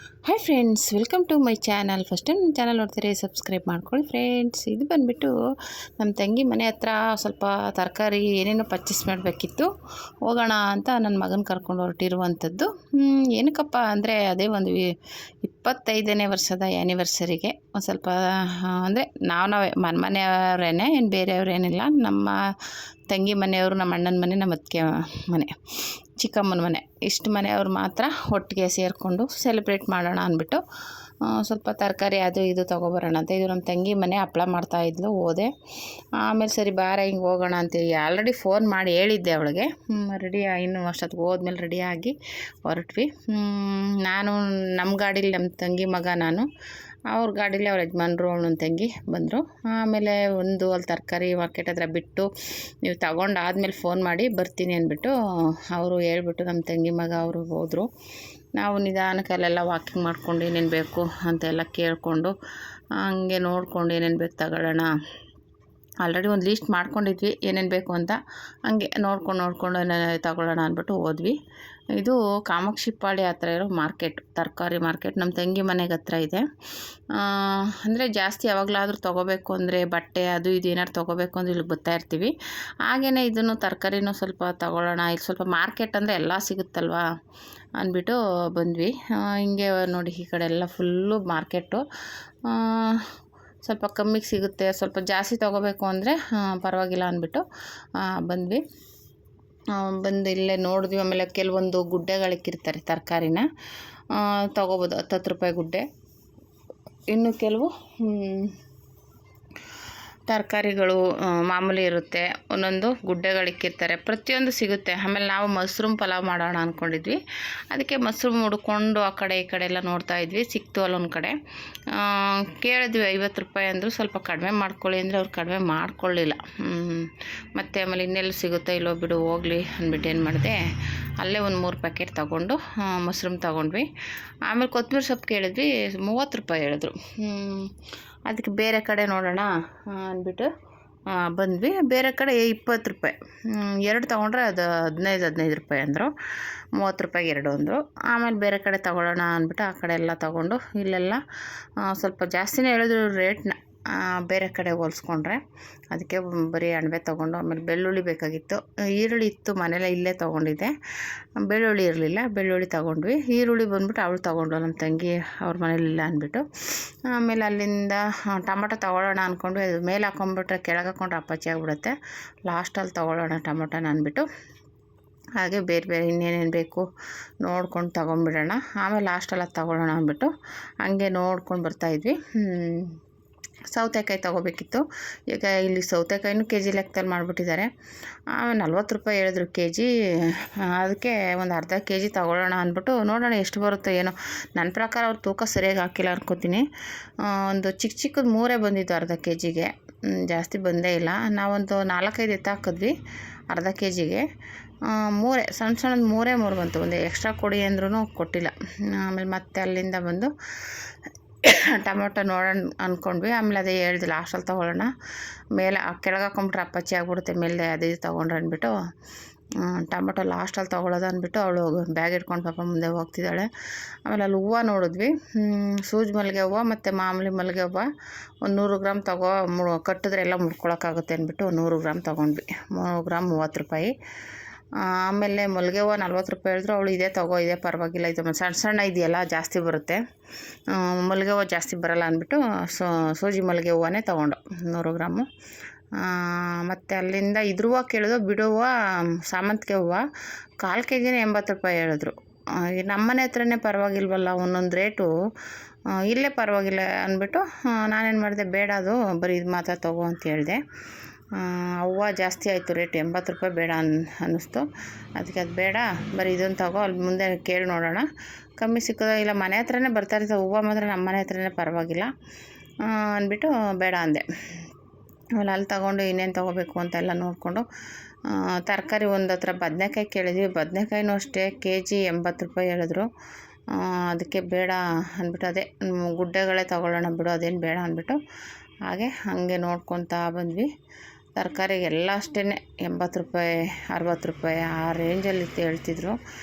Hi friends, welcome to my channel. First time ನನ್ನ channel ನೋಡ್ತೀರಿ subscribe ಮಾಡ್ಕೊಳ್ಳಿ friends. ಇದು ಬಂದುಬಿಟ್ಟು ನಮ್ಮ ತಂಗಿ ಮನೆ ಹತ್ರ ಸ್ವಲ್ಪ ತರಕಾರಿ ಏನೇನೋ ಪರ್ಚೇಸ್ ಮಾಡಬೇಕಿತ್ತು. ಹೋಗೋಣ ಅಂತ ನನ್ನ ಮಗನ ಕರ್ಕೊಂಡು ಹೊರಟಿರುವಂಥದ್ದು. ಏನಕ್ಕಪ್ಪ ಅಂದರೆ ಅದೇ ಒಂದು 25ನೇ ವರ್ಷದ ಆ್ಯನಿವರ್ಸರಿಗೆ ಒಂದು ಸ್ವಲ್ಪ ಅಂದರೆ ನಾವೇ ಮನೆಯವರೇ, ಏನು ಬೇರೆಯವ್ರೇನಿಲ್ಲ. ನಮ್ಮ ತಂಗಿ ಮನೆಯವರು, ನಮ್ಮ ಅಣ್ಣನ ಮನೆ, ನಮ್ಮ ಅತ್ತಿಗೆ ಮನೆ, ಚಿಕ್ಕಮ್ಮನ ಮನೆ, ಇಷ್ಟು ಮನೆಯವ್ರು ಮಾತ್ರ ಒಟ್ಟಿಗೆ ಸೇರಿಕೊಂಡು ಸೆಲೆಬ್ರೇಟ್ ಮಾಡೋಣ ಅಂದ್ಬಿಟ್ಟು ಸ್ವಲ್ಪ ತರಕಾರಿ ಅದು ಇದು ತೊಗೊಬರೋಣ ಅಂತ. ಇದು ನಮ್ಮ ತಂಗಿ ಮನೆ. ಹಪ್ಪಳ ಮಾಡ್ತಾಯಿದ್ಲು, ಹೋದೆ. ಆಮೇಲೆ ಸರಿ ಬಾರ ಹಿಂಗೆ ಹೋಗೋಣ ಅಂತೇಳಿ ಆಲ್ರೆಡಿ ಫೋನ್ ಮಾಡಿ ಹೇಳಿದ್ದೆ ಅವಳಿಗೆ. ರೆಡಿ ಇನ್ನೂ ಅಷ್ಟೊತ್ತಿಗೆ ಹೋದ್ಮೇಲೆ ರೆಡಿಯಾಗಿ ಹೊರಟ್ವಿ. ನಾನು ನಮ್ಮ ಗಾಡೀಲಿ ನಮ್ಮ ತಂಗಿ ಮಗ, ನಾನು ಅವ್ರ ಗಾಡೀಲಿ ಅವ್ರ ಯಜಮಾನ್ರು, ಅವನ ತಂಗಿ ಬಂದರು. ಆಮೇಲೆ ಅಲ್ಲಿ ತರಕಾರಿ ಮಾರ್ಕೆಟ್ ಹತ್ರ ಬಿಟ್ಟು ನೀವು ತಗೊಂಡಾದ್ಮೇಲೆ ಫೋನ್ ಮಾಡಿ ಬರ್ತೀನಿ ಅಂದ್ಬಿಟ್ಟು ಅವರು ಹೇಳ್ಬಿಟ್ಟು ನಮ್ಮ ತಂಗಿ ಮಗ ಅವರು ಹೋದರು. ನಾವು ನಿಧಾನಕ್ಕೆ ಅಲ್ಲೆಲ್ಲ ವಾಕಿಂಗ್ ಮಾಡ್ಕೊಂಡು ಏನೇನು ಬೇಕು ಅಂತೆಲ್ಲ ಕೇಳಿಕೊಂಡು ಹಂಗೆ ನೋಡ್ಕೊಂಡು ಏನೇನು ಬೇಕು ತಗೊಳ್ಳೋಣ. ಆಲ್ರೆಡಿ ಒಂದು ಲೀಸ್ಟ್ ಮಾಡ್ಕೊಂಡಿದ್ವಿ ಏನೇನು ಬೇಕು ಅಂತ. ಹಂಗೆ ನೋಡ್ಕೊಂಡು ತಗೊಳ್ಳೋಣ ಅಂದ್ಬಿಟ್ಟು ಹೋದ್ವಿ. ಇದು ಕಾಮಾಕ್ಷಿಪಾಳ್ಯ ಹತ್ರ ಇರೋ ಮಾರ್ಕೆಟ್, ತರಕಾರಿ ಮಾರ್ಕೆಟ್. ನಮ್ಮ ತಂಗಿ ಮನೆಗೆ ಹತ್ರ ಇದೆ. ಅಂದರೆ ಜಾಸ್ತಿ ಯಾವಾಗಲಾದರೂ ತೊಗೋಬೇಕು ಅಂದರೆ ಬಟ್ಟೆ ಅದು ಇದು ಏನಾದ್ರು ತೊಗೋಬೇಕು ಅಂದರೆ ಇಲ್ಲಿ ಬರ್ತಾ ಇರ್ತೀವಿ. ಹಾಗೆಯೇ ಇದನ್ನು ತರಕಾರಿನೂ ಸ್ವಲ್ಪ ತೊಗೊಳ್ಳೋಣ, ಇಲ್ಲಿ ಸ್ವಲ್ಪ ಮಾರ್ಕೆಟ್ ಅಂದರೆ ಎಲ್ಲ ಸಿಗುತ್ತಲ್ವ ಅಂದ್ಬಿಟ್ಟು ಬಂದ್ವಿ. ಹಿಂಗೆ ನೋಡಿ ಈ ಕಡೆ ಎಲ್ಲ ಫುಲ್ಲು ಮಾರ್ಕೆಟು. ಸ್ವಲ್ಪ ಕಮ್ಮಿಗೆ ಸಿಗುತ್ತೆ, ಸ್ವಲ್ಪ ಜಾಸ್ತಿ ತೊಗೋಬೇಕು ಅಂದರೆ ಪರವಾಗಿಲ್ಲ ಅಂದ್ಬಿಟ್ಟು ಬಂದ್ವಿ. ಬಂದು ಇಲ್ಲೇ ನೋಡಿದ್ವಿ. ಆಮೇಲೆ ಕೆಲವೊಂದು ಗುಡ್ಡೆಗಳಿಕ್ಕಿರ್ತಾರೆ ತರಕಾರಿನ, ತೊಗೋಬೋದು. 10 ರೂಪಾಯಿ ಗುಡ್ಡೆ. ಇನ್ನು ಕೆಲವು ತರಕಾರಿಗಳು ಮಾಮೂಲಿ ಇರುತ್ತೆ, ಒಂದೊಂದು ಗುಡ್ಡೆಗಳಿಕ್ಕಿರ್ತಾರೆ. ಪ್ರತಿಯೊಂದು ಸಿಗುತ್ತೆ. ಆಮೇಲೆ ನಾವು ಮಶ್ರೂಮ್ ಪಲಾವ್ ಮಾಡೋಣ ಅಂದ್ಕೊಂಡಿದ್ವಿ. ಅದಕ್ಕೆ ಮಶ್ರೂಮ್ ಹುಡ್ಕೊಂಡು ಆ ಕಡೆ ಈ ಕಡೆ ಎಲ್ಲ ನೋಡ್ತಾ ಇದ್ವಿ. ಸಿಕ್ತು ಅಲ್ಲೊಂದು ಕಡೆ. ಕೇಳಿದ್ವಿ, 50 ರೂಪಾಯಿ ಅಂದರು. ಸ್ವಲ್ಪ ಕಡಿಮೆ ಮಾಡ್ಕೊಳ್ಳಿ ಅಂದರೆ ಅವ್ರು ಕಡಿಮೆ ಮಾಡ್ಕೊಳ್ಳಿಲ್ಲ. ಮತ್ತು ಆಮೇಲೆ ಇನ್ನೆಲ್ಲ ಸಿಗುತ್ತೋ ಇಲ್ಲೋ ಬಿಡು ಹೋಗಲಿ ಅಂದ್ಬಿಟ್ಟು ಏನು ಮಾಡಿದೆ, ಅಲ್ಲೇ ಒಂದು 3 ಪ್ಯಾಕೆಟ್ ತೊಗೊಂಡು ಮಶ್ರೂಮ್ ತೊಗೊಂಡ್ವಿ. ಆಮೇಲೆ ಕೊತ್ತಂಬರಿ ಸೊಪ್ಪು ಕೇಳಿದ್ವಿ, 30 ರೂಪಾಯಿ ಹೇಳಿದ್ರು. ಅದಕ್ಕೆ ಬೇರೆ ಕಡೆ ನೋಡೋಣ ಅಂದ್ಬಿಟ್ಟು ಬಂದ್ವಿ. ಬೇರೆ ಕಡೆ 20 ರೂಪಾಯಿ, 2 ತೊಗೊಂಡ್ರೆ ಅದು 15 ರೂಪಾಯಿ ಅಂದರು. 30 ರೂಪಾಯಿಗೆ 2 ಅಂದರು. ಆಮೇಲೆ ಬೇರೆ ಕಡೆ ತೊಗೊಳ್ಳೋಣ ಅಂದ್ಬಿಟ್ಟು ಆ ಕಡೆ ಎಲ್ಲ ತೊಗೊಂಡು, ಇಲ್ಲೆಲ್ಲ ಸ್ವಲ್ಪ ಜಾಸ್ತಿನೇ ಹೇಳಿದ್ರು ರೇಟ್ನ ಬೇರೆ ಕಡೆ ಹೋಲಿಸ್ಕೊಂಡ್ರೆ. ಅದಕ್ಕೆ ಬರೀ ಅಣಬೆ ತೊಗೊಂಡು, ಆಮೇಲೆ ಬೆಳ್ಳುಳ್ಳಿ ಬೇಕಾಗಿತ್ತು. ಈರುಳ್ಳಿ ಇತ್ತು ಮನೇಲೆ, ಇಲ್ಲೇ ತೊಗೊಂಡಿದ್ದೆ. ಬೆಳ್ಳುಳ್ಳಿ ಇರಲಿಲ್ಲ, ಬೆಳ್ಳುಳ್ಳಿ ತೊಗೊಂಡ್ವಿ. ಈರುಳ್ಳಿ ಬಂದ್ಬಿಟ್ಟು ಅವಳು ತೊಗೊಂಡು, ನಮ್ಮ ತಂಗಿ ಅವ್ರ ಮನೇಲಿಲ್ಲ ಅಂದ್ಬಿಟ್ಟು. ಆಮೇಲೆ ಅಲ್ಲಿಂದ ಟೊಮೊಟೊ ತೊಗೊಳ್ಳೋಣ ಅಂದ್ಕೊಂಡು, ಅದು ಮೇಲೆ ಹಾಕೊಂಡ್ಬಿಟ್ರೆ ಕೆಳಗೆ ಹಾಕೊಂಡ್ರೆ ಅಪ್ಪಚ್ಚಿ ಆಗಿಬಿಡುತ್ತೆ. ಲಾಸ್ಟಲ್ಲಿ ತೊಗೊಳ್ಳೋಣ ಟೊಮೊಟೊನ ಅಂದ್ಬಿಟ್ಟು ಹಾಗೆ ಬೇರೆ ಬೇರೆ ಇನ್ನೇನೇನು ಬೇಕು ನೋಡ್ಕೊಂಡು ತೊಗೊಂಬಿಡೋಣ, ಆಮೇಲೆ ಲಾಸ್ಟಲ್ಲಿ ಅದು ತೊಗೊಳ್ಳೋಣ ಅಂದ್ಬಿಟ್ಟು ಹಂಗೆ ನೋಡ್ಕೊಂಡು ಬರ್ತಾಯಿದ್ವಿ. ಸೌತೆಕಾಯಿ ತೊಗೋಬೇಕಿತ್ತು. ಈಗ ಇಲ್ಲಿ ಸೌತೆಕಾಯಿನೂ ಕೆ ಜಿ ಲೆಕ್ಕದಲ್ಲಿ ಮಾಡಿಬಿಟ್ಟಿದ್ದಾರೆ. 40 ರೂಪಾಯಿ ಹೇಳಿದ್ರು ಕೆ ಜಿ. ಅದಕ್ಕೆ ಒಂದು ಅರ್ಧ ಕೆ ಜಿ ತೊಗೊಳ್ಳೋಣ ಅಂದ್ಬಿಟ್ಟು ನೋಡೋಣ ಎಷ್ಟು ಬರುತ್ತೋ ಏನೋ. ನನ್ನ ಪ್ರಕಾರ ಅವ್ರು ತೂಕ ಸರಿಯಾಗಿ ಹಾಕಿಲ್ಲ ಅನ್ಕೋತೀನಿ. ಒಂದು ಚಿಕ್ಕದು 3 ಬಂದಿದ್ದು ಅರ್ಧ ಕೆ ಜಿಗೆ, ಜಾಸ್ತಿ ಬಂದೇ ಇಲ್ಲ. ನಾವೊಂದು 4-5 ಎತ್ತಾಕಿದ್ವಿ ಅರ್ಧ ಕೆ ಜಿಗೆ. 3 ಸಣ್ಣದು 3 ಬಂತು. ಒಂದು ಎಕ್ಸ್ಟ್ರಾ ಕೊಡಿ ಅಂದ್ರೂ ಕೊಟ್ಟಿಲ್ಲ. ಆಮೇಲೆ ಮತ್ತೆ ಅಲ್ಲಿಂದ ಬಂದು ಟೊಮೊಟೊ ನೋಡೋಣ ಅಂದ್ಕೊಂಡ್ವಿ. ಆಮೇಲೆ ಅದೇ ಹೇಳಿದೆ ಲಾಸ್ಟಲ್ಲಿ ತೊಗೊಳ್ಳೋಣ, ಮೇಲೆ ಕೆಳಗೆ ಹಾಕೊಂಡ್ಬಿಟ್ರೆ ಅಪ್ಪಚ್ಚಿ ಆಗ್ಬಿಡುತ್ತೆ ಮೇಲೆ ಅದು ಇದು ತೊಗೊಂಡ್ರೆ ಅಂದ್ಬಿಟ್ಟು ಟೊಮೊಟೊ ಲಾಸ್ಟಲ್ಲಿ ತೊಗೊಳ್ಳೋದು ಅಂದ್ಬಿಟ್ಟು ಅವಳು ಬ್ಯಾಗ್ ಇಟ್ಕೊಂಡು ಪಾಪ ಮುಂದೆ ಹೋಗ್ತಿದ್ದಾಳೆ. ಆಮೇಲೆ ಅಲ್ಲಿ ಹೂವು ನೋಡಿದ್ವಿ, ಸೂಜಿ ಮಲ್ಲಿಗೆ ಹೂವು ಮತ್ತು ಮಾಮೂಲಿ ಮಲ್ಲಿಗೆ ಹೂವು. ಒಂದು 100 ಗ್ರಾಮ್ ಕಟ್ಟಿದ್ರೆ ಎಲ್ಲ ಮುಡ್ಕೊಳಕ್ಕಾಗುತ್ತೆ ಅಂದ್ಬಿಟ್ಟು 100 ಗ್ರಾಮ್ ತೊಗೊಂಡ್ವಿ. 100 ಗ್ರಾಮ್ 30 ರೂಪಾಯಿ. ಆಮೇಲೆ ಮಲ್ಲಿಗೆ ಹೂವು 40 ರೂಪಾಯಿ ಹೇಳಿದ್ರು. ಅವಳು ಇದೇ ತೊಗೋ, ಇದೇ ಪರವಾಗಿಲ್ಲ, ಇದು ಸಣ್ಣ ಇದೆಯಲ್ಲ ಜಾಸ್ತಿ ಬರುತ್ತೆ, ಮಲ್ಲಿಗೆ ಹೂವು ಜಾಸ್ತಿ ಬರೋಲ್ಲ ಅಂದ್ಬಿಟ್ಟು ಸೂಜಿ ಮಲ್ಲಿಗೆ ಹೂವೇ ತೊಗೊಂಡು 100 ಗ್ರಾಮು. ಮತ್ತು ಅಲ್ಲಿಂದ ಇದ್ರ ಹೂವು ಕೇಳಿದ್ರು, ಬಿಡು ಹೂವು, ಸಾಮಂತಿಗೆ ಹೂವು 1/4 ಕೆ ಜಿನೇ 80 ರೂಪಾಯಿ ಹೇಳಿದ್ರು. ನಮ್ಮನೆ ಹತ್ರನೇ ಪರವಾಗಿಲ್ವಲ್ಲ, ಒಂದೊಂದು ರೇಟು ಇಲ್ಲೇ ಪರವಾಗಿಲ್ಲ ಅಂದ್ಬಿಟ್ಟು ನಾನೇನು ಮಾಡಿದೆ, ಬೇಡ ಅದು ಬರೀ ಇದು ಮಾತ್ರ ತೊಗೋ ಅಂತ ಹೇಳಿದೆ. ಹೂವು ಜಾಸ್ತಿ ಆಯಿತು ರೇಟ್, 80 ರೂಪಾಯಿ ಬೇಡ ಅನ್ನಿಸ್ತು. ಅದಕ್ಕೆ ಅದು ಬೇಡ, ಬರೀ ಇದನ್ನು ತಗೋ, ಅಲ್ಲಿ ಮುಂದೆ ಕೇಳಿ ನೋಡೋಣ ಕಮ್ಮಿ ಸಿಕ್ಕೋದು. ಇಲ್ಲ ಮನೆ ಹತ್ರನೇ ಬರ್ತಾಯಿರ್ತವೆ ಹೂವು ಮಾತ್ರ, ನಮ್ಮ ಮನೆ ಹತ್ರನೇ ಪರವಾಗಿಲ್ಲ ಅಂದ್ಬಿಟ್ಟು ಬೇಡ ಅಂದೆ. ಆಮೇಲೆ ಅಲ್ಲಿ ತೊಗೊಂಡು ಇನ್ನೇನು ತೊಗೋಬೇಕು ಅಂತೆಲ್ಲ ನೋಡಿಕೊಂಡು ತರಕಾರಿ ಒಂದು ಹತ್ರ ಬದನೆಕಾಯಿ ಕೇಳಿದ್ವಿ. ಬದನೆಕಾಯಿನೂ ಅಷ್ಟೇ ಕೆ ಜಿ 80 ರೂಪಾಯಿ ಹೇಳಿದ್ರು. ಅದಕ್ಕೆ ಬೇಡ ಅಂದ್ಬಿಟ್ಟು ಅದೇ ಗುಡ್ಡೆಗಳೇ ತೊಗೊಳ್ಳೋಣ ಬಿಡು, ಅದೇನು ಬೇಡ ಅಂದ್ಬಿಟ್ಟು ಹಾಗೆ ನೋಡ್ಕೊತಾ ಬಂದ್ವಿ. ತರಕಾರಿಗೆಲ್ಲ ಅಷ್ಟೇ 80 ರೂಪಾಯಿ 60 ರೂಪಾಯಿ ಆ ರೇಂಜಲ್ಲಿ ಹೇಳ್ತಿದ್ರು.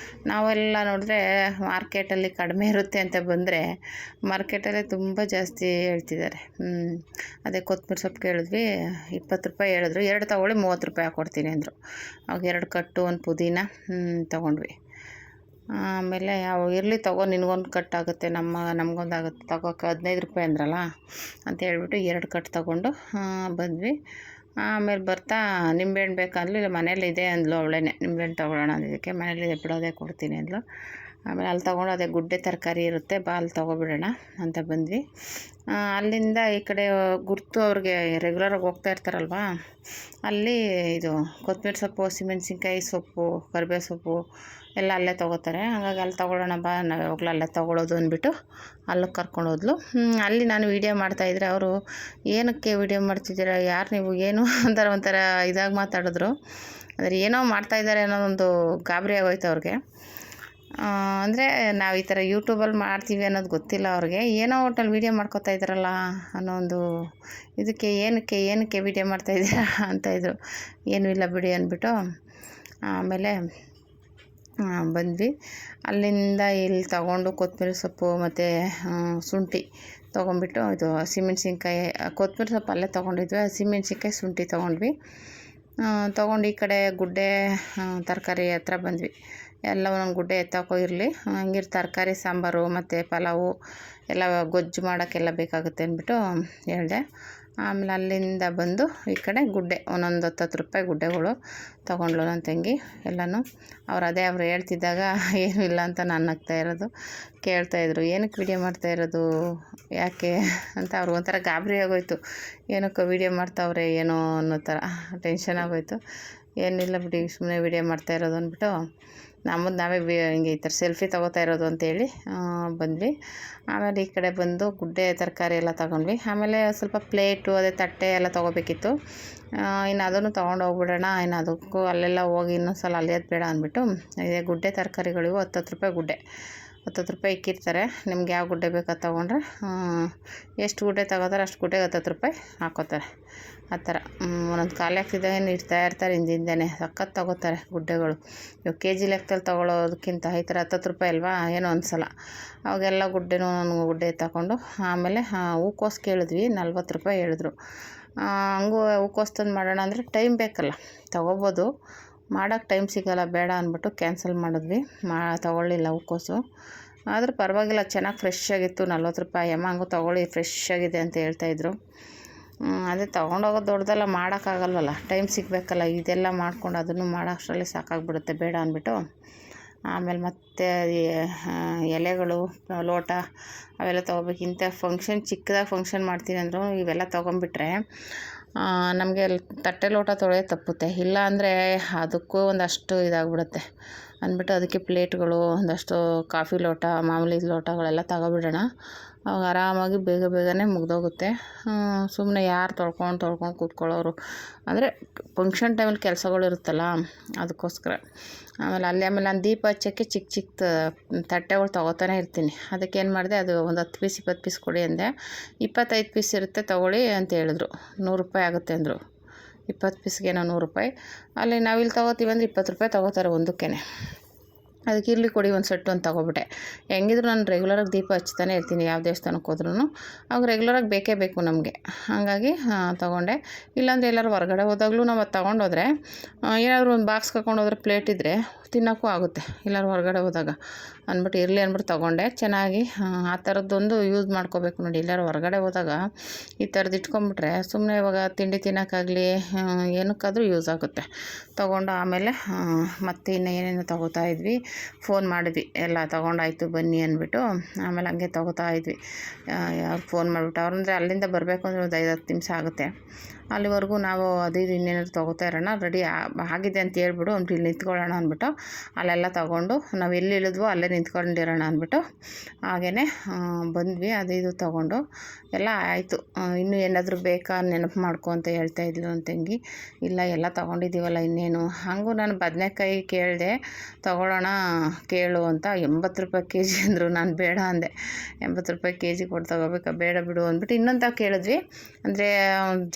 ನಾವೆಲ್ಲ ನೋಡಿದ್ರೆ ಮಾರ್ಕೆಟಲ್ಲಿ ಕಡಿಮೆ ಇರುತ್ತೆ ಅಂತ ಬಂದರೆ ಮಾರ್ಕೆಟಲ್ಲೇ ತುಂಬ ಜಾಸ್ತಿ ಹೇಳ್ತಿದ್ದಾರೆ. ಅದೇ ಕೊತ್ತಂಬರಿ ಸೊಪ್ಪು ಕೇಳಿದ್ವಿ, 20 ರೂಪಾಯಿ ಹೇಳಿದ್ರು. 2 ತೊಗೊಳ್ಳಿ 30 ರೂಪಾಯಿ ಹಾಕ್ಕೊಡ್ತೀನಿ ಅಂದರು. ಅವಾಗ 2 ಕಟ್ಟು ಒಂದು ಪುದೀನ ತೊಗೊಂಡ್ವಿ. ಆಮೇಲೆ ಅವು ಇರಲಿ ತಗೋ, ನಿನಗೊಂದು ಕಟ್ ಆಗುತ್ತೆ, ನಮಗೊಂದು ಆಗುತ್ತೆ ತಗೋಕೆ 15 ರೂಪಾಯಿ ಅಂದ್ರಲ್ಲ ಅಂತ ಹೇಳ್ಬಿಟ್ಟು 2 ಕಟ್ ತೊಗೊಂಡು ಬಂದ್ವಿ. ಆಮೇಲೆ ಬರ್ತಾ ನಿಂಬೆಹಣ್ಣು ಬೇಕಂದ್ಲು, ಇಲ್ಲ ಮನೇಲಿ ಇದೆ ಅಂದ್ಲು ಅವಳೇ. ನಿಂಬೆಹಣ್ಣು ತೊಗೊಳ್ಳೋಣ ಅಂದಿದ್ದಕ್ಕೆ ಮನೇಲಿದೆ ಬಿಡೋದೇ ಕೊಡ್ತೀನಿ ಅಂದ್ಲು. ಆಮೇಲೆ ಅಲ್ಲಿ ತೊಗೊಂಡು ಅದೇ ಗುಡ್ಡೆ ತರಕಾರಿ ಇರುತ್ತೆ, ಬಾ ಅಲ್ಲಿ ತೊಗೊಬಿಡೋಣ ಅಂತ ಬಂದ್ವಿ. ಅಲ್ಲಿಂದ ಈ ಕಡೆ ಗುರ್ತು ಅವ್ರಿಗೆ ರೆಗ್ಯುಲರಾಗಿ ಹೋಗ್ತಾ ಇರ್ತಾರಲ್ವ, ಅಲ್ಲಿ ಇದು ಕೊತ್ತಂಬರಿ ಸೊಪ್ಪು, ಹಸಿಮೆಣ್ಸಿನ್ಕಾಯಿ ಸೊಪ್ಪು, ಕರಿಬೇವು ಸೊಪ್ಪು ಎಲ್ಲ ಅಲ್ಲೇ ತೊಗೋತಾರೆ. ಹಾಗಾಗಿ ಅಲ್ಲಿ ತೊಗೊಳ್ಳೋಣ ಬಾ, ನಾವು ಯಾವಾಗಲೂ ಅಲ್ಲೇ ತೊಗೊಳ್ಳೋದು ಅಂದ್ಬಿಟ್ಟು ಅಲ್ಲಿಗೆ ಕರ್ಕೊಂಡು ಹೋದ್ಲು. ಅಲ್ಲಿ ನಾನು ವೀಡಿಯೋ ಮಾಡ್ತಾಯಿದ್ರೆ ಅವರು, ಏನಕ್ಕೆ ವೀಡಿಯೋ ಮಾಡ್ತಿದ್ದೀರಾ, ಯಾರು ನೀವು, ಏನು ಅಂತಾರೆ, ಒಂಥರ ಇದಾಗಿ ಮಾತಾಡಿದ್ರು. ಅಂದರೆ ಏನೋ ಮಾಡ್ತಾಯಿದ್ದಾರೆ ಅನ್ನೋದೊಂದು ಗಾಬರಿ ಆಗೋಯ್ತು ಅವ್ರಿಗೆ. ಅಂದರೆ ನಾವು ಈ ಥರ ಯೂಟ್ಯೂಬಲ್ಲಿ ಮಾಡ್ತೀವಿ ಅನ್ನೋದು ಗೊತ್ತಿಲ್ಲ ಅವ್ರಿಗೆ. ಏನೋ ಒಟ್ಟಲ್ಲಿ ವೀಡಿಯೋ ಮಾಡ್ಕೊತಾ ಇದ್ದಾರಲ್ಲ ಅನ್ನೋ ಒಂದು ಇದಕ್ಕೆ ಏನಕ್ಕೆ ವೀಡಿಯೋ ಮಾಡ್ತಾಯಿದ್ದೀರಾ ಅಂತಾಯಿದ್ರು. ಏನೂ ಇಲ್ಲ ಬಿಡಿ ಅಂದ್ಬಿಟ್ಟು ಆಮೇಲೆ ಬಂದ್ವಿ. ಅಲ್ಲಿಂದ ಇಲ್ಲಿ ತೊಗೊಂಡು ಕೊತ್ತಂಬರಿ ಸೊಪ್ಪು ಮತ್ತು ಶುಂಠಿ ತೊಗೊಂಡ್ಬಿಟ್ಟು, ಇದು ಹಸಿಮೆಣ್ಸಿನ್ಕಾಯಿ, ಕೊತ್ತಂಬರಿ ಸೊಪ್ಪು ಅಲ್ಲೇ ತೊಗೊಂಡಿದ್ವಿ, ಹಸಿಮೆಣ್ಸಿನ್ಕಾಯಿ ಶುಂಠಿ ತೊಗೊಂಡ್ವಿ. ತೊಗೊಂಡು ಈ ಕಡೆ ಗುಡ್ಡೆ ತರಕಾರಿ ಹತ್ರ ಬಂದ್ವಿ. ಎಲ್ಲ ಒಂದೊಂದು ಗುಡ್ಡೆ ಎತ್ತಾಕೋ ಇರಲಿ, ಹಂಗಿರು ತರಕಾರಿ ಸಾಂಬಾರು ಮತ್ತು ಪಲಾವು ಎಲ್ಲ ಗೊಜ್ಜು ಮಾಡೋಕ್ಕೆಲ್ಲ ಬೇಕಾಗುತ್ತೆ ಅಂದ್ಬಿಟ್ಟು ಹೇಳಿದೆ. ಆಮೇಲೆ ಅಲ್ಲಿಂದ ಬಂದು ಈ ಕಡೆ ಗುಡ್ಡೆ ಒಂದೊಂದು 10 ರೂಪಾಯಿ ಗುಡ್ಡೆಗಳು ತೊಗೊಂಡ್ಲು ನನ್ನ ತಂಗಿ ಎಲ್ಲನೂ. ಅವ್ರು ಹೇಳ್ತಿದ್ದಾಗ ಏನೂ ಇಲ್ಲ ಅಂತ ನಾನು ನಗ್ತಾ ಇರೋದು. ಕೇಳ್ತಾಯಿದ್ರು, ಏನಕ್ಕೆ ವೀಡಿಯೋ ಮಾಡ್ತಾಯಿರೋದು, ಯಾಕೆ ಅಂತ. ಅವ್ರಿಗೊಂಥರ ಗಾಬರಿ ಆಗೋಯ್ತು, ಏನಕ್ಕೆ ವೀಡಿಯೋ ಮಾಡ್ತಾವ್ರೆ ಏನೋ ಅನ್ನೋ ಥರ ಟೆನ್ಷನ್ ಆಗೋಯ್ತು. ಏನಿಲ್ಲ ಬಿಡಿ, ಸುಮ್ಮನೆ ವೀಡಿಯೋ ಮಾಡ್ತಾ ಇರೋದು ಅಂದ್ಬಿಟ್ಟು ನಾವೇ ಹಿಂಗೆ ಈ ಥರ ಸೆಲ್ಫಿ ತೊಗೋತಾ ಇರೋದು ಅಂತೇಳಿ ಬಂದ್ವಿ. ಆಮೇಲೆ ಈ ಕಡೆ ಬಂದು ಗುಡ್ಡೆ ತರಕಾರಿ ಎಲ್ಲ ತೊಗೊಂಡ್ವಿ. ಆಮೇಲೆ ಸ್ವಲ್ಪ ಪ್ಲೇಟು, ಅದೇ ತಟ್ಟೆ ಎಲ್ಲ ತೊಗೋಬೇಕಿತ್ತು. ಇನ್ನು ಅದನ್ನು ತೊಗೊಂಡು ಹೋಗ್ಬಿಡೋಣ, ಇನ್ನು ಅದಕ್ಕೂ ಅಲ್ಲೆಲ್ಲ ಹೋಗಿ ಇನ್ನೊಂದು ಸಲ ಅಲಿಯೋದು ಬೇಡ ಅಂದ್ಬಿಟ್ಟು ಇದೇ ಗುಡ್ಡೆ ತರಕಾರಿಗಳಿಗೂ 10 ರೂಪಾಯಿ ಗುಡ್ಡೆ, 10 ರೂಪಾಯಿ ಇಕ್ಕಿರ್ತಾರೆ. ನಿಮ್ಗೆ ಯಾವ ಗುಡ್ಡೆ ಬೇಕಾದ ತೊಗೊಂಡ್ರೆ ಎಷ್ಟು ಗುಡ್ಡೆ ತೊಗೋತಾರೆ ಅಷ್ಟು ಗುಡ್ಡೆಗೆ 10 ರೂಪಾಯಿ ಹಾಕ್ಕೋತಾರೆ. ಆ ಥರ ಒಂದೊಂದು ಖಾಲಿ ಆಗ್ತಿದ್ದಾಗೇನು ಇಡ್ತಾ ಇರ್ತಾರೆ, ಹಿಂದಿಂದನೇ ಸಖತ್ತು ತೊಗೋತಾರೆ ಗುಡ್ಡೆಗಳು. ಇವಾಗ KG ಲೆಕ್ಕದಲ್ಲಿ ತೊಗೊಳೋದಕ್ಕಿಂತ ಈ ಥರ 10 ರೂಪಾಯಿ ಅಲ್ವಾ, ಏನೋ ಒಂದು ಸಲ ಅವಾಗೆಲ್ಲ ಗುಡ್ಡೆನೂ ನನಗೆ ಗುಡ್ಡೆ ತಗೊಂಡು ಆಮೇಲೆ ಹೂಕೋಸು ಕೇಳಿದ್ವಿ, 40 ರೂಪಾಯಿ ಹೇಳಿದ್ರು. ಹಂಗೂ ಹೂಕೋಸು ತಂದು ಮಾಡೋಣ ಅಂದರೆ ಟೈಮ್ ಬೇಕಲ್ಲ, ತೊಗೋಬೋದು, ಮಾಡೋಕ್ಕೆ ಟೈಮ್ ಸಿಗೋಲ್ಲ, ಬೇಡ ಅಂದ್ಬಿಟ್ಟು ಕ್ಯಾನ್ಸಲ್ ಮಾಡಿದ್ವಿ. ತೊಗೊಳ್ಳಿಲ್ಲ ಹೂಕೋಸು. ಆದರೂ ಪರವಾಗಿಲ್ಲ, ಚೆನ್ನಾಗಿ ಫ್ರೆಶ್ ಆಗಿತ್ತು. 40 ರೂಪಾಯಿ. ಅಮ್ಮ ಹಂಗೂ ತೊಗೊಳ್ಳಿ, ಫ್ರೆಶ್ ಆಗಿದೆ ಅಂತ ಹೇಳ್ತಾಯಿದ್ರು. ಅದೇ ತೊಗೊಂಡೋಗೋದು ದೊಡ್ಡದೆಲ್ಲ, ಮಾಡೋಕ್ಕಾಗಲ್ವಲ್ಲ, ಟೈಮ್ ಸಿಗಬೇಕಲ್ಲ. ಇದೆಲ್ಲ ಮಾಡ್ಕೊಂಡು ಅದನ್ನು ಮಾಡೋಷ್ಟರಲ್ಲಿ ಸಾಕಾಗ್ಬಿಡುತ್ತೆ, ಬೇಡ ಅಂದ್ಬಿಟ್ಟು ಆಮೇಲೆ ಮತ್ತೆ ಎಲೆಗಳು, ಲೋಟ ಅವೆಲ್ಲ ತೊಗೋಬೇಕು. ಇಂಥ ಫಂಕ್ಷನ್ ಚಿಕ್ಕದಾಗಿ ಫಂಕ್ಷನ್ ಮಾಡ್ತೀನಿ ಅಂದರು ಇವೆಲ್ಲ ತೊಗೊಂಬಿಟ್ರೆ ನಮಗೆ ತಟ್ಟೆ ಲೋಟ ತೊಳೆಯೋದು ತಪ್ಪುತ್ತೆ. ಇಲ್ಲ ಅಂದರೆ ಅದಕ್ಕೂ ಒಂದಷ್ಟು ಇದಾಗ್ಬಿಡುತ್ತೆ ಅಂದ್ಬಿಟ್ಟು ಅದಕ್ಕೆ ಪ್ಲೇಟ್ಗಳು, ಒಂದಷ್ಟು ಕಾಫಿ ಲೋಟ, ಮಾಮೂಲಿ ಲೋಟಗಳೆಲ್ಲ ತಗೊಬಿಡೋಣ. ಅವಾಗ ಆರಾಮಾಗಿ ಬೇಗನೆ ಮುಗ್ದೋಗುತ್ತೆ. ಸುಮ್ಮನೆ ಯಾರು ತೊಳ್ಕೊಂಡು ಕೂತ್ಕೊಳ್ಳೋರು, ಅಂದರೆ ಫಂಕ್ಷನ್ ಟೈಮಲ್ಲಿ ಕೆಲಸಗಳು ಇರುತ್ತಲ್ಲ ಅದಕ್ಕೋಸ್ಕರ. ಆಮೇಲೆ ನಾನು ದೀಪ ಹಚ್ಚೋಕ್ಕೆ ಚಿಕ್ಕ ತಟ್ಟೆಗಳು ತೊಗೋತಾನೆ ಇರ್ತೀನಿ. ಅದಕ್ಕೆ ಏನು ಮಾಡಿದೆ, ಅದು ಒಂದು 10 ಪೀಸ್ 20 ಪೀಸ್ ಕೊಡಿ ಅಂದೆ. 25 ಪೀಸ್ ಇರುತ್ತೆ ತೊಗೊಳ್ಳಿ ಅಂತ ಹೇಳಿದ್ರು. 100 ರೂಪಾಯಿ ಆಗುತ್ತೆ ಅಂದರು. 20 ಪೀಸ್ಗೇನೋ 100 ರೂಪಾಯಿ. ಅಲ್ಲಿ ನಾವಿಲ್ಲಿ ತೊಗೋತೀವಿ ಅಂದರೆ 20 ರೂಪಾಯಿ ತೊಗೋತಾರೆ ಒಂದಕ್ಕೇ. ಅದಕ್ಕೆ ಇರಲಿ ಕೊಡಿ ಒಂದು ಸೆಟ್ಟು ಅಂತ ತೊಗೊಬಿಟ್ಟೆ. ಹೆಂಗಿದ್ರು ನಾನು ರೆಗ್ಯುಲರಾಗಿ ದೀಪ ಹಚ್ತಾನೆ ಇರ್ತೀನಿ, ಯಾವ ದೇವಸ್ಥಾನಕ್ಕೆ ಹೋದ್ರೂ ಅವಾಗ ರೆಗ್ಯುಲರಾಗಿ ಬೇಕೇ ಬೇಕು ನಮಗೆ. ಹಾಗಾಗಿ ತೊಗೊಂಡೆ. ಇಲ್ಲಾಂದರೆ ಎಲ್ಲರೂ ಹೊರಗಡೆ ಹೋದಾಗಲೂ ನಾವು ಅದು ತೊಗೊಂಡೋದ್ರೆ ಏನಾದರೂ ಒಂದು ಬಾಕ್ಸ್ ಕರ್ಕೊಂಡೋದ್ರೆ ಪ್ಲೇಟ್ ಇದ್ದರೆ ತಿನ್ನೋಕ್ಕೂ ಆಗುತ್ತೆ, ಎಲ್ಲರೂ ಹೊರಗಡೆ ಹೋದಾಗ ಅಂದ್ಬಿಟ್ಟು ಇರಲಿ ಅಂದ್ಬಿಟ್ಟು ತೊಗೊಂಡೆ. ಚೆನ್ನಾಗಿ ಆ ಥರದ್ದೊಂದು ಯೂಸ್ ಮಾಡ್ಕೋಬೇಕು ನೋಡಿ. ಎಲ್ಲರೂ ಹೊರಗಡೆ ಹೋದಾಗ ಈ ಥರದ್ದು ಇಟ್ಕೊಂಬಿಟ್ರೆ ಸುಮ್ಮನೆ ಇವಾಗ ತಿಂಡಿ ತಿನ್ನೋಕ್ಕಾಗಲಿ ಏನಕ್ಕಾದರೂ ಯೂಸ್ ಆಗುತ್ತೆ. ತೊಗೊಂಡು ಆಮೇಲೆ ಮತ್ತೆ ಇನ್ನೂ ಏನೇನೋ ತೊಗೋತಾ ಇದ್ವಿ. ಫೋನ್ ಮಾಡಿದ್ವಿ, ಎಲ್ಲ ತೊಗೊಂಡಾಯ್ತು ಬನ್ನಿ ಅಂದ್ಬಿಟ್ಟು. ಆಮೇಲೆ ಹಂಗೆ ತೊಗೋತಾ ಇದ್ವಿ. ಅವ್ರು ಫೋನ್ ಮಾಡಿಬಿಟ್ಟು ಅವ್ರಂದರೆ ಅಲ್ಲಿಂದ ಬರಬೇಕು ಅಂದರೆ ಒಂದು 5-10 ನಿಮಿಷ ಆಗುತ್ತೆ. ಅಲ್ಲಿವರೆಗೂ ನಾವು ಅದು ಇದು ಇನ್ನೇನಾದ್ರು ತೊಗೋತಾ ಇರೋಣ, ರೆಡಿ ಆಗಿದೆ ಅಂತ ಹೇಳ್ಬಿಡು ಅಂದ್ಬಿಟ್ಟು ಇಲ್ಲಿ ನಿಂತ್ಕೊಳ್ಳೋಣ ಅಂದ್ಬಿಟ್ಟು ಅಲ್ಲೆಲ್ಲ ತೊಗೊಂಡು ನಾವು ಎಲ್ಲಿ ಇಳಿದ್ವೋ ಅಲ್ಲೇ ನಿಂತ್ಕೊಂಡಿರೋಣ ಅಂದ್ಬಿಟ್ಟು ಹಾಗೇ ಬಂದ್ವಿ. ಅದು ಇದು ತೊಗೊಂಡು ಎಲ್ಲ ಆಯಿತು. ಇನ್ನೂ ಏನಾದರೂ ಬೇಕಾ ನೆನಪು ಮಾಡ್ಕೊ ಅಂತ ಹೇಳ್ತಾಯಿದ್ಲು ನನ್ನ ತಂಗಿ. ಇಲ್ಲ ಎಲ್ಲ ತೊಗೊಂಡಿದ್ದೀವಲ್ಲ ಇನ್ನೇನು. ಹಾಗೂ ನಾನು ಬದನೆಕಾಯಿ ಕೇಳಿದೆ, ತೊಗೊಳ್ಳೋಣ ಕೇಳು ಅಂತ. 80 ರೂಪಾಯಿ KG ಅಂದರು. ನಾನು ಬೇಡ ಅಂದೆ. 80 ರೂಪಾಯಿ KG ಕೊಟ್ಟು ತೊಗೋಬೇಕಾ, ಬೇಡ ಬಿಡು ಅಂದ್ಬಿಟ್ಟು ಇನ್ನೊಂದು ಕೇಳಿದ್ವಿ. ಅಂದರೆ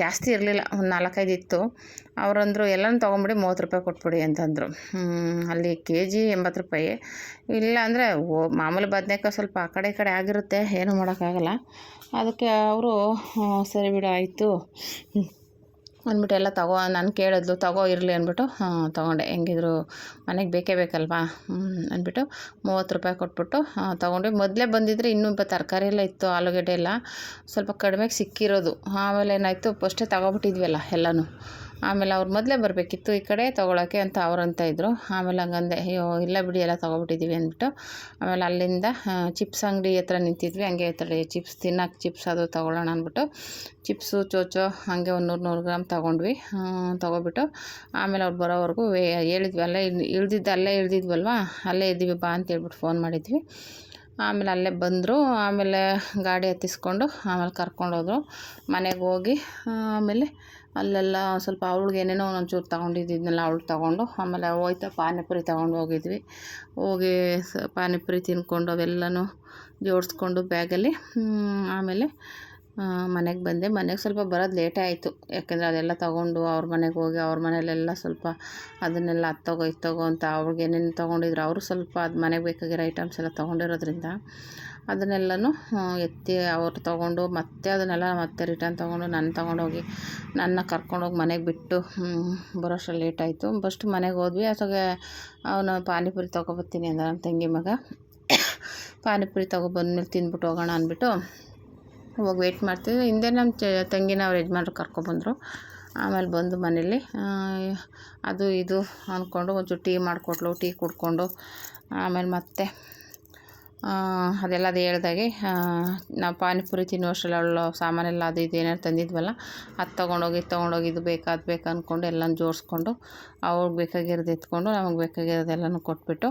ಜಾಸ್ತಿ ಇರಲಿ ಇರಲಿಲ್ಲ, ಒಂದು 4-5 ಇತ್ತು. ಅವರಂದರು ಎಲ್ಲನೂ ತೊಗೊಂಬಿಡಿ, 30 ರೂಪಾಯಿ ಕೊಟ್ಬಿಡಿ ಅಂತಂದರು. ಅಲ್ಲಿ ಕೆ ಜಿ 80 ರೂಪಾಯಿ. ಇಲ್ಲ ಅಂದರೆ ಮಾಮೂಲಿ ಬದನೇಕಾಯಿ ಸ್ವಲ್ಪ ಆ ಕಡೆ ಈ ಕಡೆ ಆಗಿರುತ್ತೆ, ಏನೂ ಮಾಡೋಕ್ಕಾಗಲ್ಲ. ಅದಕ್ಕೆ ಅವರು ಸರಿ ಬಿಡು ಆಯಿತು ಅಂದ್ಬಿಟ್ಟು ಎಲ್ಲ ನಾನು ಕೇಳಿದ್ಲು, ತಗೋ ಇರಲಿ ಅಂದ್ಬಿಟ್ಟು ತೊಗೊಂಡೆ. ಹೆಂಗಿದ್ರು ಮನೆಗೆ ಬೇಕೇ ಬೇಕಲ್ವಾ ಅಂದ್ಬಿಟ್ಟು 30 ರೂಪಾಯಿ ಕೊಟ್ಬಿಟ್ಟು ತೊಗೊಂಡ್ವಿ. ಮೊದಲೇ ಬಂದಿದ್ದರೆ ಇನ್ನೂ ತರಕಾರಿ ಎಲ್ಲ ಇತ್ತು, ಆಲೂಗಡ್ಡೆ ಎಲ್ಲ ಸ್ವಲ್ಪ ಕಡಿಮೆಗೆ ಸಿಕ್ಕಿರೋದು. ಆಮೇಲೆ ಏನಾಯಿತು, ಫಸ್ಟೇ ತಗೊಬಿಟ್ಟಿದ್ವಲ್ಲ ಎಲ್ಲನೂ. ಆಮೇಲೆ ಅವ್ರು ಮೊದಲೇ ಬರಬೇಕಿತ್ತು ಈ ಕಡೆ ತೊಗೊಳಕ್ಕೆ ಅಂತ ಅಂತ ಇದ್ದರು. ಆಮೇಲೆ ಹಂಗಂದೆ, ಅಯ್ಯೋ ಇಲ್ಲ ಬಿಡಿ ಎಲ್ಲ ತೊಗೊಬಿಟ್ಟಿದ್ದೀವಿ ಅಂದ್ಬಿಟ್ಟು ಆಮೇಲೆ ಅಲ್ಲಿಂದ ಚಿಪ್ಸ್ ಅಂಗಡಿ ಹತ್ರ ನಿಂತಿದ್ವಿ. ಹಂಗೆ ಚಿಪ್ಸ್ ತಿನ್ನೋಕೆ ಚಿಪ್ಸ್ ಅದು ತೊಗೊಳ್ಳೋಣ ಅಂದ್ಬಿಟ್ಟು ಚಿಪ್ಸು ಚೋಚೋ ಹಾಗೆ ಒಂದು 100 ಗ್ರಾಮ್ ತೊಗೊಂಡ್ವಿ. ತೊಗೊಬಿಟ್ಟು ಆಮೇಲೆ ಅವ್ರು ಬರೋವರೆಗೂ ಹೇಳಿದ್ವಿ, ಅಲ್ಲೇ ಇಳ್ದಿದ್ವಲ್ವ, ಅಲ್ಲೇ ಇದ್ದೀವಿ ಬಾ ಅಂತ ಹೇಳ್ಬಿಟ್ಟು ಫೋನ್ ಮಾಡಿದ್ವಿ. ಆಮೇಲೆ ಅಲ್ಲೇ ಬಂದರು. ಆಮೇಲೆ ಗಾಡಿ ಹತ್ತಿಸ್ಕೊಂಡು ಆಮೇಲೆ ಕರ್ಕೊಂಡೋದ್ರು. ಮನೆಗೆ ಹೋಗಿ ಆಮೇಲೆ ಅಲ್ಲೆಲ್ಲ ಸ್ವಲ್ಪ ಅವ್ಳಿಗೆ ಏನೇನೋ ಒಂಚೂರು ತೊಗೊಂಡಿದ್ದಿದ್ನೆಲ್ಲ ಅವ್ಳಿಗೆ ತೊಗೊಂಡು ಆಮೇಲೆ ಹೋಯ್ತಾ ಪಾನಿಪುರಿ ತೊಗೊಂಡು ಹೋಗಿದ್ವಿ. ಹೋಗಿ ಪಾನಿಪುರಿ ತಿಂದ್ಕೊಂಡು ಅವೆಲ್ಲನೂ ಜೋಡಿಸ್ಕೊಂಡು ಬ್ಯಾಗಲ್ಲಿ ಆಮೇಲೆ ಮನೆಗೆ ಬಂದೆ. ಮನೆಗೆ ಸ್ವಲ್ಪ ಬರೋದು ಲೇಟೇ ಆಯಿತು, ಯಾಕೆಂದರೆ ಅದೆಲ್ಲ ತೊಗೊಂಡು ಅವ್ರ ಮನೆಗೆ ಹೋಗಿ ಅವ್ರ ಮನೇಲೆಲ್ಲ ಸ್ವಲ್ಪ ಅದನ್ನೆಲ್ಲ ಇದು ತಗೋ ಅಂತ ಅವ್ರಿಗೆ ಏನೇನು ತೊಗೊಂಡಿದ್ರು, ಅವರು ಸ್ವಲ್ಪ ಅದು ಮನೆಗೆ ಬೇಕಾಗಿರೋ ಐಟಮ್ಸ್ ಎಲ್ಲ ತೊಗೊಂಡಿರೋದ್ರಿಂದ ಅದನ್ನೆಲ್ಲನೂ ಎತ್ತಿ ಅವ್ರು ತೊಗೊಂಡು ಮತ್ತೆ ಅದನ್ನೆಲ್ಲ ಮತ್ತೆ ರಿಟರ್ನ್ ತೊಗೊಂಡು ನನ್ನ ಕರ್ಕೊಂಡೋಗಿ ಮನೆಗೆ ಬಿಟ್ಟು ಬರೋಷ್ಟರಲ್ಲಿ ಲೇಟ್ ಆಯಿತು. ಫಸ್ಟ್ ಮನೆಗೆ ಹೋದ್ವಿ. ಅಷ್ಟೊಗೆ ಅವನು ಪಾನಿಪುರಿ ತೊಗೊಬರ್ತೀನಿ ಅಂದ ನನ್ನ ತಂಗಿ ಮಗ. ಪಾನಿಪುರಿ ತೊಗೊಬಂದ್ಮೇಲೆ ತಿಂದ್ಬಿಟ್ಟು ಹೋಗೋಣ ಅಂದ್ಬಿಟ್ಟು ಹೋಗಿ ವೆಯ್ಟ್ ಮಾಡ್ತಿದ್ವಿ. ಹಿಂದೆ ನಮ್ಮ ತಂಗಿನ ಅವ್ರ ಯಜಮಾನ್ರು ಕರ್ಕೊಬಂದರು. ಆಮೇಲೆ ಬಂದು ಮನೇಲಿ ಅದು ಇದು ಅಂದ್ಕೊಂಡು ಒಂಚೂರು ಟೀ ಮಾಡಿಕೊಟ್ಲು. ಟೀ ಕುಡ್ಕೊಂಡು ಆಮೇಲೆ ಮತ್ತೆ ಅದು ಹೇಳ್ದಾಗೆ ನಾವು ಪಾನಿಪುರಿ ತಿನ್ನುವಷ್ಟರಲ್ಲಿ ಅವಳು ಸಾಮಾನೆಲ್ಲ ಅದು ಇದು ಏನಾರು ತಂದಿದ್ವಲ್ಲ ಅದು ತೊಗೊಂಡೋಗಿ ಇದು ಬೇಕಾ ಅದು ಬೇಕಾ ಅಂದ್ಕೊಂಡು ಎಲ್ಲನೂ ಜೋಡಿಸ್ಕೊಂಡು ಅವ್ರಿಗೆ ಬೇಕಾಗಿರೋದು ಎತ್ಕೊಂಡು ನಮಗೆ ಬೇಕಾಗಿರೋದೆಲ್ಲನೂ ಕೊಟ್ಬಿಟ್ಟು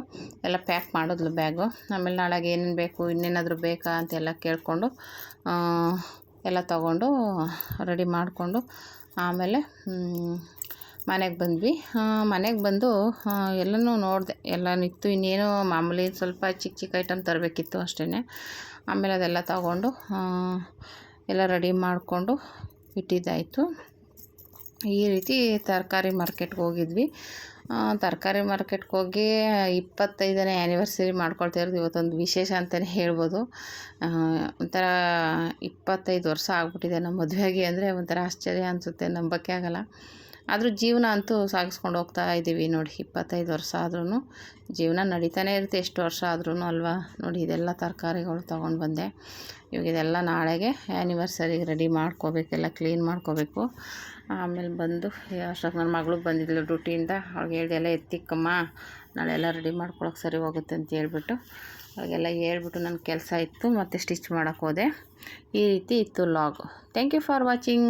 ಎಲ್ಲ ಪ್ಯಾಕ್ ಮಾಡಿದ್ಲು ಬ್ಯಾಗು. ಆಮೇಲೆ ನಾಳೆಗೆ ಏನೇನು ಬೇಕು, ಇನ್ನೇನಾದರೂ ಬೇಕಾ ಅಂತೆಲ್ಲ ಕೇಳಿಕೊಂಡು ಎಲ್ಲ ತೊಗೊಂಡು ರೆಡಿ ಮಾಡಿಕೊಂಡು ಆಮೇಲೆ ಮನೆಗೆ ಬಂದ್ವಿ. ಮನೆಗೆ ಬಂದು ಎಲ್ಲನೂ ನೋಡಿದೆ, ಎಲ್ಲನಿತ್ತು. ಇನ್ನೇನು ಮಾಮೂಲಿ ಸ್ವಲ್ಪ ಚಿಕ್ಕ ಐಟಮ್ ತರಬೇಕಿತ್ತು ಅಷ್ಟೇ. ಆಮೇಲೆ ಅದೆಲ್ಲ ತಗೊಂಡು ಎಲ್ಲ ರೆಡಿ ಮಾಡಿಕೊಂಡು ಇಟ್ಟಿದ್ದಾಯಿತು. ಈ ರೀತಿ ತರಕಾರಿ ಮಾರ್ಕೆಟ್ಗೆ ಹೋಗಿದ್ವಿ. ತರಕಾರಿ ಮಾರ್ಕೆಟ್ಗೆ ಹೋಗಿ 25ನೇ ಆ್ಯನಿವರ್ಸರಿ ಮಾಡ್ಕೊಳ್ತಾ ಇರೋದು ಇವತ್ತೊಂದು ವಿಶೇಷ ಅಂತಲೇ ಹೇಳ್ಬೋದು. ಒಂಥರ 25 ವರ್ಷ ಆಗ್ಬಿಟ್ಟಿದೆ ನಮ್ಮ ಮದುವೆಗೆ ಅಂದರೆ ಒಂಥರ ಆಶ್ಚರ್ಯ ಅನಿಸುತ್ತೆ, ನಂಬೋಕ್ಕೆ ಆಗಲ್ಲ. ಆದರೂ ಜೀವನ ಅಂತೂ ಸಾಗಿಸ್ಕೊಂಡು ಹೋಗ್ತಾ ಇದ್ದೀವಿ ನೋಡಿ. 25 ವರ್ಷ ಆದ್ರೂ ಜೀವನ ನಡೀತಾನೆ ಇರುತ್ತೆ, ಎಷ್ಟು ವರ್ಷ ಆದ್ರೂ ಅಲ್ವಾ. ನೋಡಿ ಇದೆಲ್ಲ ತರಕಾರಿಗಳು ತೊಗೊಂಡು ಬಂದೆ. ಇವಾಗ ಇದೆಲ್ಲ ನಾಳೆಗೆ ಆ್ಯನಿವರ್ಸರಿಗೆ ರೆಡಿ ಮಾಡ್ಕೋಬೇಕು, ಎಲ್ಲ ಕ್ಲೀನ್ ಮಾಡ್ಕೋಬೇಕು. ಆಮೇಲೆ ಬಂದು ಅಷ್ಟೊತ್ತು ನನ್ನ ಮಗಳು ಬಂದಿದ್ಲು ಡ್ಯೂಟಿಯಿಂದ. ಅವ್ಳಿಗೆ ಹೇಳ್ದೆ ಎಲ್ಲ ಎತ್ತಿಕ್ಕಮ್ಮ, ನಾಳೆ ಎಲ್ಲ ರೆಡಿ ಮಾಡ್ಕೊಳಕ್ಕೆ ಸರಿ ಹೋಗುತ್ತೆ ಅಂತ ಹೇಳ್ಬಿಟ್ಟು ಅವಾಗೆಲ್ಲ ಹೇಳ್ಬಿಟ್ಟು ನನ್ನ ಕೆಲಸ ಇತ್ತು, ಮತ್ತು ಸ್ಟಿಚ್ ಮಾಡೋಕ್ಕೆ ಹೋದೆ. ಈ ರೀತಿ ಇತ್ತು log. Thank you for watching.